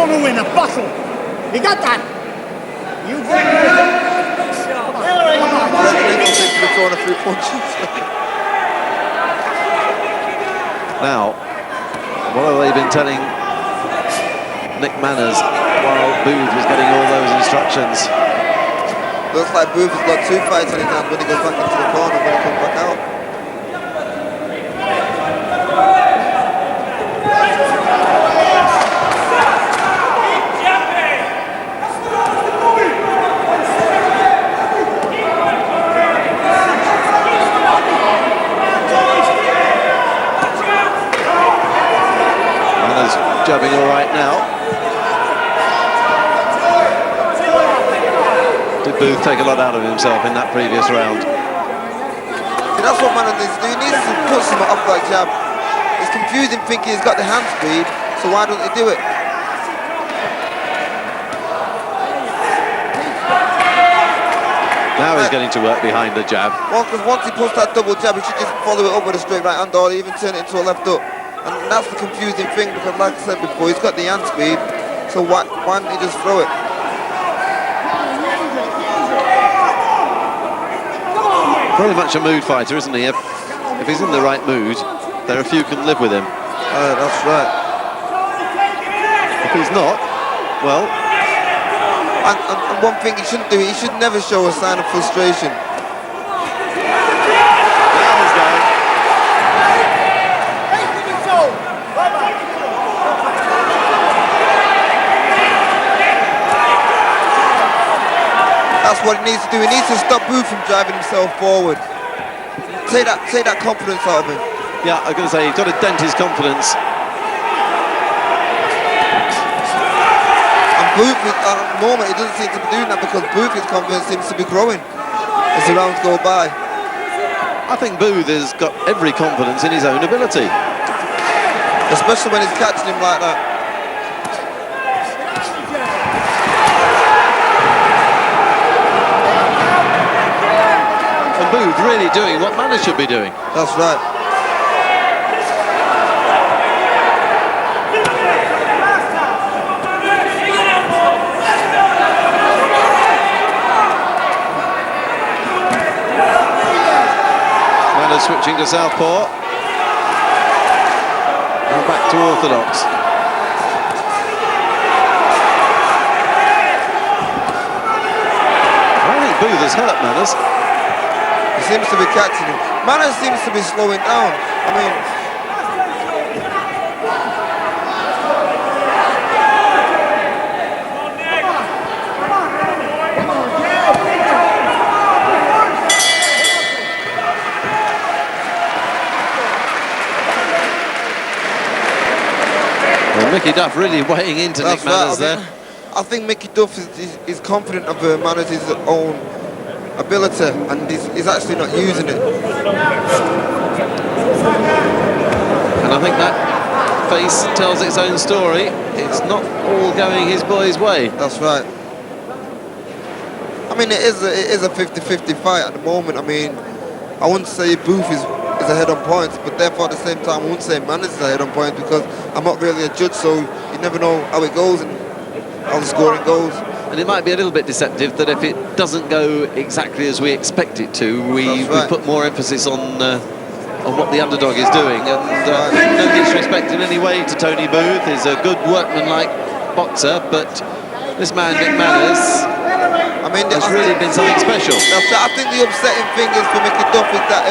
gonna win a battle. You got that? You bring it. Seems to be throwing a few punches. Now, what have they been telling Nick Manners while Booth was getting all those instructions? Looks like Booth has got 2 fights on his hands when he goes back into the corner when he comes back out. Manners jabbing all right now. Did Booth take a lot out of himself in that previous round? See, that's what Manners needs to do. He needs to put some off that jab. It's confusing thinking he's got the hand speed, so why don't he do it? Now he's getting to work behind the jab. Well, because once he puts that double jab, he should just follow it up with a straight right hand or even turn it into a left hook. And that's the confusing thing, because like I said before, he's got the hand speed, so why don't he just throw it? Very much a mood fighter, isn't he? If he's in the right mood, there are few can live with him. That's right. If he's not, well... And one thing he shouldn't do, he should never show a sign of frustration. That's what he needs to do. He needs to stop Booth from driving himself forward. Take that confidence out of him. Yeah, I'm going to say, he's got to dent his confidence. And Booth, at the moment, he doesn't seem to be doing that, because Booth's confidence seems to be growing as the rounds go by. I think Booth has got every confidence in his own ability. Especially when he's catching him like that. And Booth really doing what Manners should be doing. That's right. Manners switching to southpaw. And back to orthodox. I think Booth has hurt Manners. He seems to be catching him. Manners seems to be slowing down. I mean... Well, Mickey Duff really weighing into Nick Manners there. I think Mickey Duff is confident of Manners' own ability, and he's actually not using it. And I think that face tells its own story. It's not all going his boy's way. That's right. I mean, it is a 50-50 fight at the moment. I mean, I wouldn't say Booth is ahead on points, but therefore at the same time I wouldn't say Manners is ahead on points, because I'm not really a judge, so you never know how it goes and how the scoring goes. And it might be a little bit deceptive that if it doesn't go exactly as we expect it to, we put more emphasis on what the underdog is doing. And no disrespect in any way to Tony Booth. He's a good workman-like boxer, but this man, Nick Manners, has really been something special. I think the upsetting thing is for Mickey Duff is that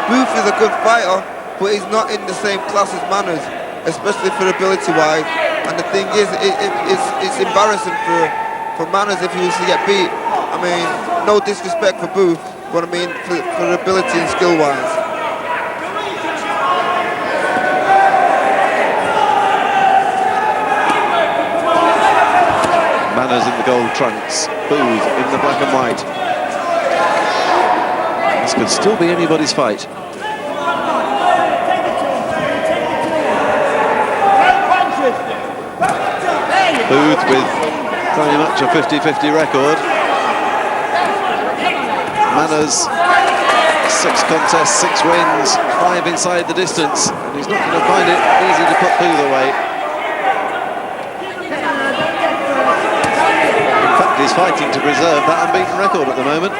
Booth is a good fighter, but he's not in the same class as Manners, especially for ability-wise. And the thing is, it's embarrassing for Manners if he was to get beat. I mean, no disrespect for Booth, but I mean for ability and skill-wise. Manners in the gold trunks, Booth in the black and white. This could still be anybody's fight. Booth with very much a 50-50 record. Manners, 6 contests, 6 wins, 5 inside the distance. And he's not going to find it easy to put Booth away. is fighting to preserve that unbeaten record at the moment.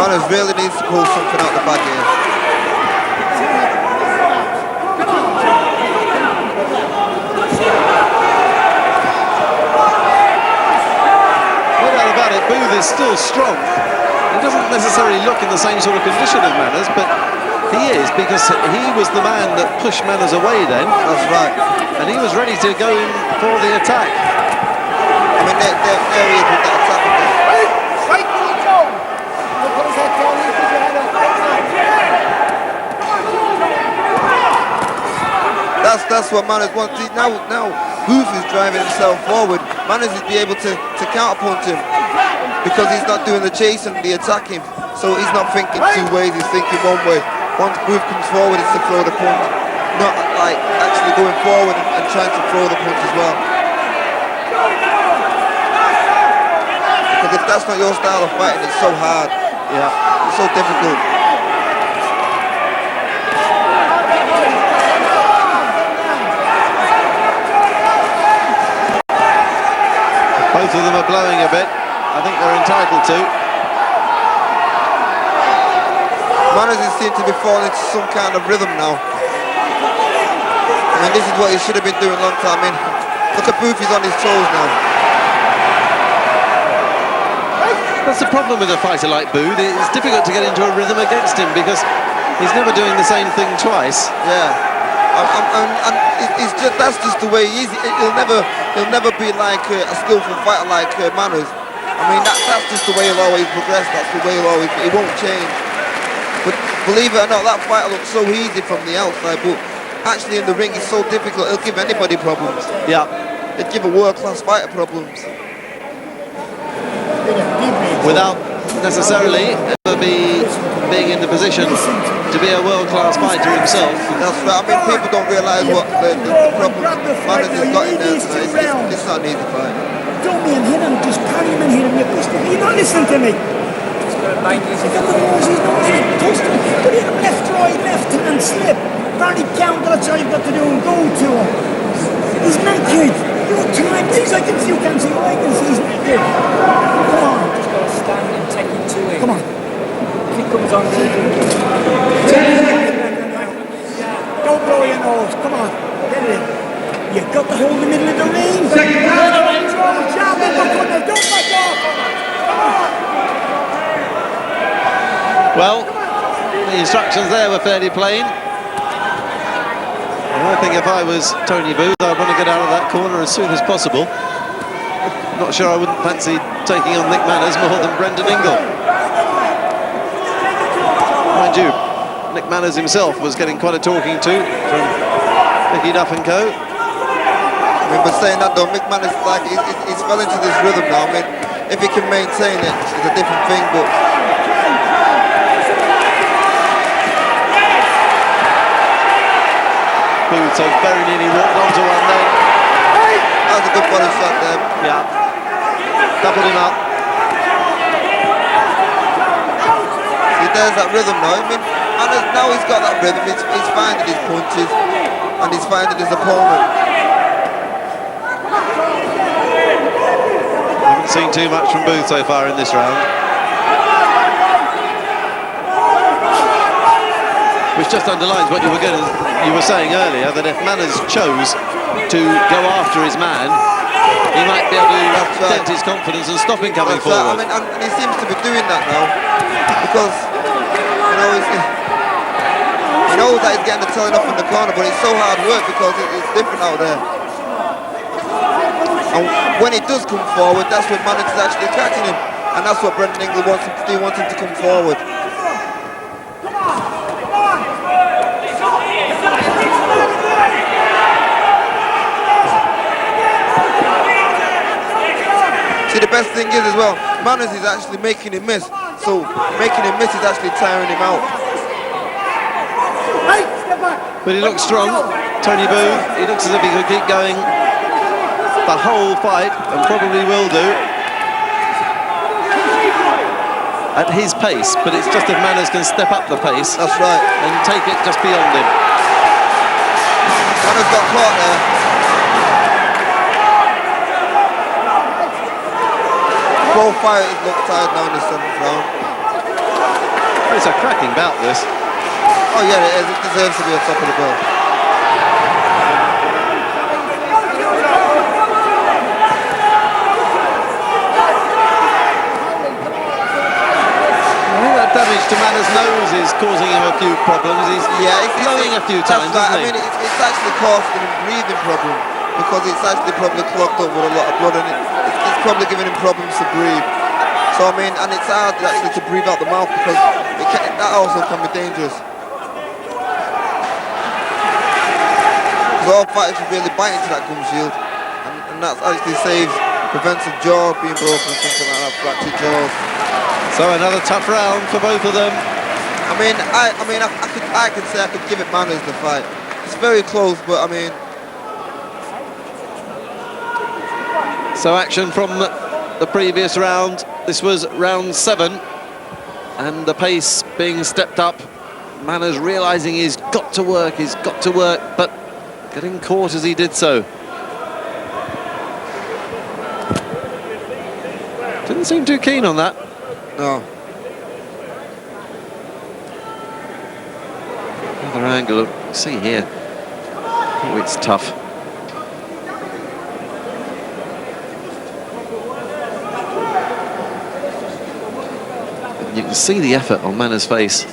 Manners really needs to pull something out the bag here. No doubt about it, Booth is still strong. He doesn't necessarily look in the same sort of condition as Manners, but he is, because he was the man that pushed Manners away then. That's right. And he was ready to go in for the attack. I mean, there he is with that attack again. That's what Manners wants. Now Booth is driving himself forward. Manners is be able to counterpunch him because he's not doing the chase and the attacking. So he's not thinking two ways, he's thinking one way. Once Booth comes forward, it's to throw the punch. Not like actually going forward and trying to throw the punch as well. Because if that's not your style of fighting, it's so hard. Yeah. It's so difficult. Both of them are blowing a bit. I think they're entitled to. Manners seems to be falling into some kind of rhythm now. I mean, this is what he should have been doing a long time. I mean, look at Booth, he's on his toes now. That's the problem with a fighter like Booth. It's difficult to get into a rhythm against him because he's never doing the same thing twice. Yeah. And it's just, that's just the way he is. He'll never be like a skillful fighter like Manners. I mean, that's just the way he'll always progress. That's the way he won't change. But believe it or not, that fight looks so easy from the outside, but actually in the ring it's so difficult. It'll give anybody problems. Yeah. It'll give a world-class fighter problems. Without necessarily ever being in the position to be a world-class fighter himself. That's right. I mean, people don't realise what the problems Manners has got in there tonight. It's not an easy fight. Don't me and hit him, just parry him and hit him. You're not listening to me. Put him left, right, left hand slip. Barry counter, that's all you've got to do and go to him. He's naked. Your time, please, I can see, you can see, I can see he's naked. Come on. Just got to stand and take him to him. Come on. Kick comes on. Don't blow your nose, come on. Get it in. You've got to hold the middle of the ring. Don't back off. Come on. Well, the instructions there were fairly plain. And I think if I was Tony Booth, I'd want to get out of that corner as soon as possible. Not sure I wouldn't fancy taking on Nick Manners more than Brendan Ingle. Mind you, Nick Manners himself was getting quite a talking to from Mickey Duff and co. I mean, but saying that though, Mick Manners, like, he's fell into this rhythm now. I mean, if he can maintain it, it's a different thing, but Booth so very nearly walked onto one then. that was a good body shot there. Yeah. Doubled him up. See, there's that rhythm now. I mean, Manners, now he's got that rhythm. He's finding his punches and he's finding his opponent. Haven't seen too much from Booth so far in this round. Which just underlines what you were saying earlier, that if Manners chose to go after his man, he might be able to dent his confidence and stop him coming forward. I mean, and he seems to be doing that now because he knows that he's getting the telling off in the corner, but it's so hard work because it's different out there. And when he does come forward, that's when Manners is actually catching him, and that's what Brendan Ingle wants him to do. He wants him to come forward. See, the best thing is as well, Manners is actually making him miss. So making him miss is actually tiring him out. But he looks strong, Tony Booth. He looks as if he could keep going the whole fight, and probably will do, at his pace, but it's just if Manners can step up the pace. That's right. And take it just beyond him. Manners got caught there. Both fighters look tired now in the 7th round. It's a cracking bout, this. Oh yeah, it is. It deserves to be on top of the bill. Damage to Manners' nose is causing him a few problems. He's blowing a few times, right. isn't he? I mean, it's actually causing him a breathing problem because it's actually probably clogged up with a lot of blood, and it's probably giving him problems to breathe. So I mean, and it's hard actually to breathe out the mouth because that also can be dangerous. Because all fighters should really bite into that gum shield, and that actually prevents a jaw being broken or something like that, fractured jaws. So another tough round for both of them. I could say I could give it Manners the fight. It's very close, but I mean. So action from the previous round. This was round 7, and the pace being stepped up. Manners realising he's got to work, but getting caught as he did so. Didn't seem too keen on that. No. Another angle. See here. Oh, it's tough. And you can see the effort on Manners' face.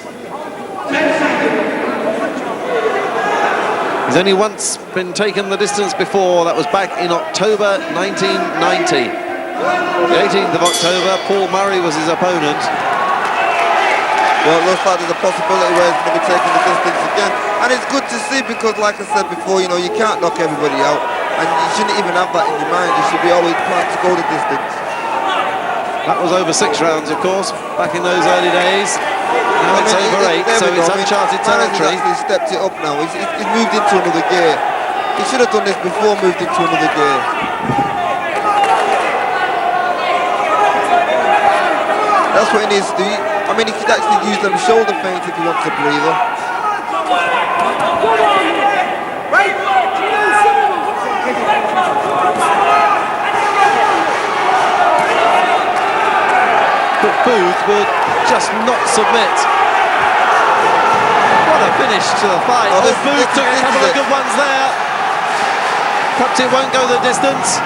He's only once been taken the distance before. That was back in October 1990. The 18th of October, Paul Murray was his opponent. Well, it looks like there's a possibility where he's going to be taking the distance again. And it's good to see because, like I said before, you know, you can't knock everybody out. And you shouldn't even have that in your mind. You should be always planning to go the distance. That was over 6 rounds, of course, back in those early days. Now it's over 8, so it's uncharted territory. He's stepped it up now. He's moved into another gear. He should have done this before, moved into another gear. That's what he needs to do. I mean, he could actually use them shoulder feints if he wants a breather. But Booth would just not submit. What a finish to the fight. Oh, Booth took a couple of good ones there. Perhaps it won't go the distance.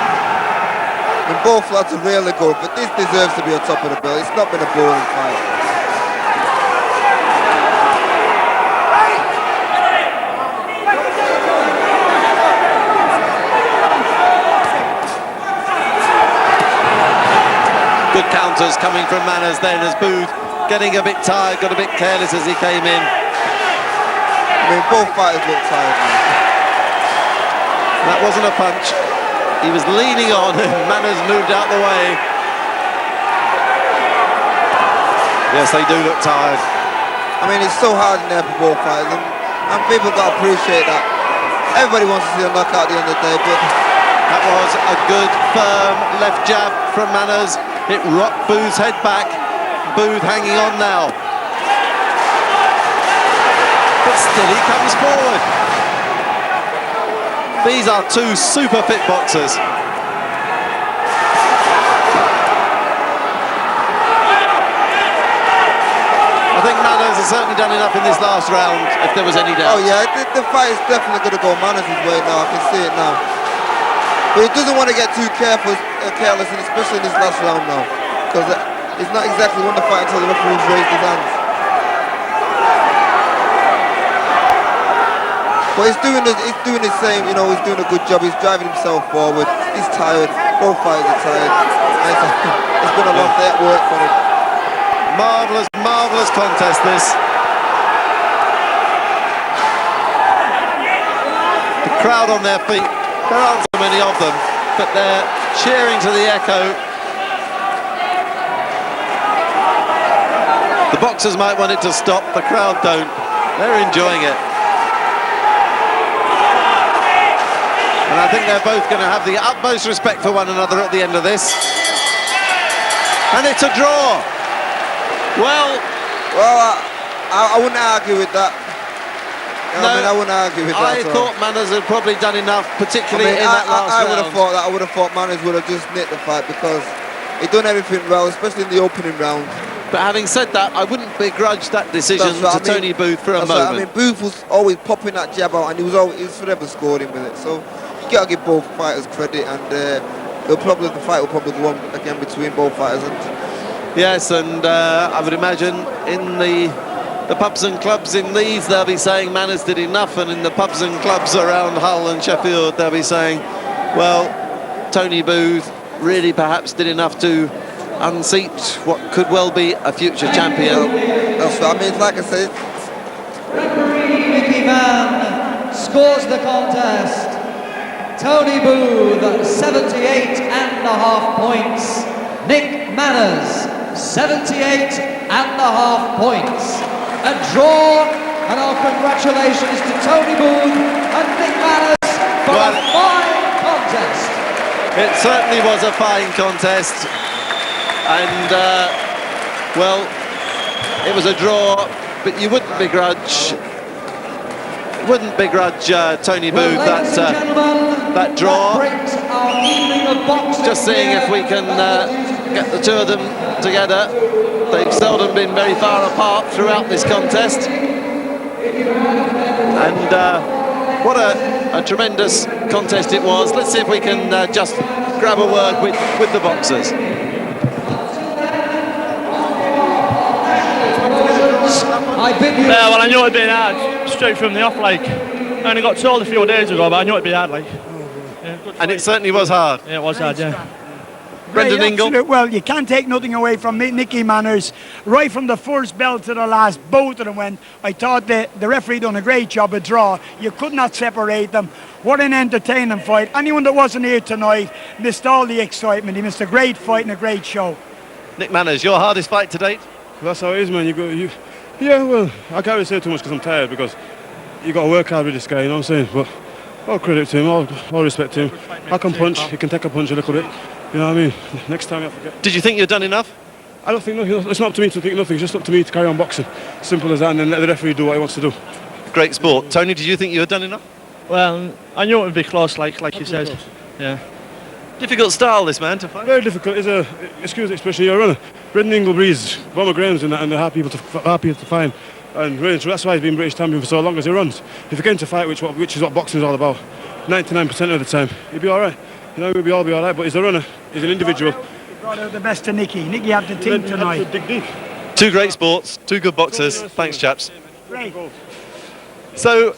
And both lads are really good, but this deserves to be on top of the bill. It's not been a boring fight. Good counters coming from Manners then as Booth getting a bit tired, got a bit careless as he came in. I mean, both fighters look tired now. That wasn't a punch. He was leaning on and Manners moved out the way. Yes, they do look tired. I mean, it's so hard in there for both fighters, and people got to appreciate that. Everybody wants to see a knockout at the end of the day, but that was a good, firm left jab from Manners. It rocked Booth's head back. Booth hanging on now. But still he comes forward. These are two super fit boxers. I think Manners has certainly done enough in this last round, if there was any doubt. Oh yeah, the fight is definitely going to go Manners' way now. I can see it now. But he doesn't want to get too careless, and especially in this last round now, because it's not exactly won the fight until the referee's raised his hands. But he's doing the same, you know, he's doing a good job. He's driving himself forward. He's tired. Both fighters are tired. It's been a long day at work for him. Marvellous, marvellous contest this. The crowd on their feet. There aren't so many of them, but they're cheering to the echo. The boxers might want it to stop, the crowd don't. They're enjoying it. And I think they're both going to have the utmost respect for one another at the end of this. And it's a draw. Well, I wouldn't argue with that. No, I wouldn't argue with that. I thought Manners had probably done enough, particularly in that last round. I would have thought Manners would have just nicked the fight because he done everything well, especially in the opening round. But having said that, I wouldn't begrudge that decision to Tony Booth for a moment. Booth was always popping that jab out, and he was forever scoring with it. So you got to give both fighters credit, and the fight will probably go on again between both fighters. Yes, and I would imagine in the pubs and clubs in Leeds, they'll be saying Manners did enough, and in the pubs and clubs around Hull and Sheffield, they'll be saying, well, Tony Booth really perhaps did enough to unseat what could well be a future champion. That's what I mean. Like I said, Mickey Mann scores the contest. Tony Booth 78.5 points. Nick Manners 78.5 points. A draw, and our congratulations to Tony Booth and Nick Manners for a fine contest. It certainly was a fine contest, and well, it was a draw, but you wouldn't begrudge Tony Booth that draw. Just seeing if we can get the two of them together. They've seldom been very far apart throughout this contest. And what a tremendous contest it was. Let's see if we can just grab a word with the boxers. Yeah, well, I knew it'd be hard, straight from the off, like. I only got told a few days ago, but I knew it'd be hard, like. Yeah, and it certainly was hard. Yeah, it was hard, yeah. Brendan Ingle. Well, you can't take nothing away from Nicky Manners. Right from the first bell to the last, both of them went. I thought the referee done a great job of draw. You could not separate them. What an entertaining fight. Anyone that wasn't here tonight missed all the excitement. He missed a great fight and a great show. Nick Manners, your hardest fight to date? That's how it is, man. Yeah, well, I can't really say too much because I'm tired, because you got to work hard with this guy, you know what I'm saying? But all credit to him, all respect to him. I can punch, he can take a punch a little bit. You know what I mean? Next time I forget. Did you think you'd done enough? I don't think nothing. It's not up to me to think nothing. It's just up to me to carry on boxing. Simple as that, and then let the referee do what he wants to do. Great sport. Tony, did you think you had done enough? Well, I knew it would be close, like you said. Close. Yeah. Difficult style, this man, to fight. Very difficult. Excuse the expression, you're a runner. Brendan Ingle breathes bomber grounds and they're hard people to find. And really, that's why he's been British champion for so long, as he runs. If you get into a fight, which is what boxing is all about, 99% of the time, he'll be all right. You know, we'll all be all right, but he's a runner. He's an individual. He brought out the best of Nicky. Nicky had the team tonight. Dig deep. Two great sports, two good boxers. Thanks, chaps. Great. So,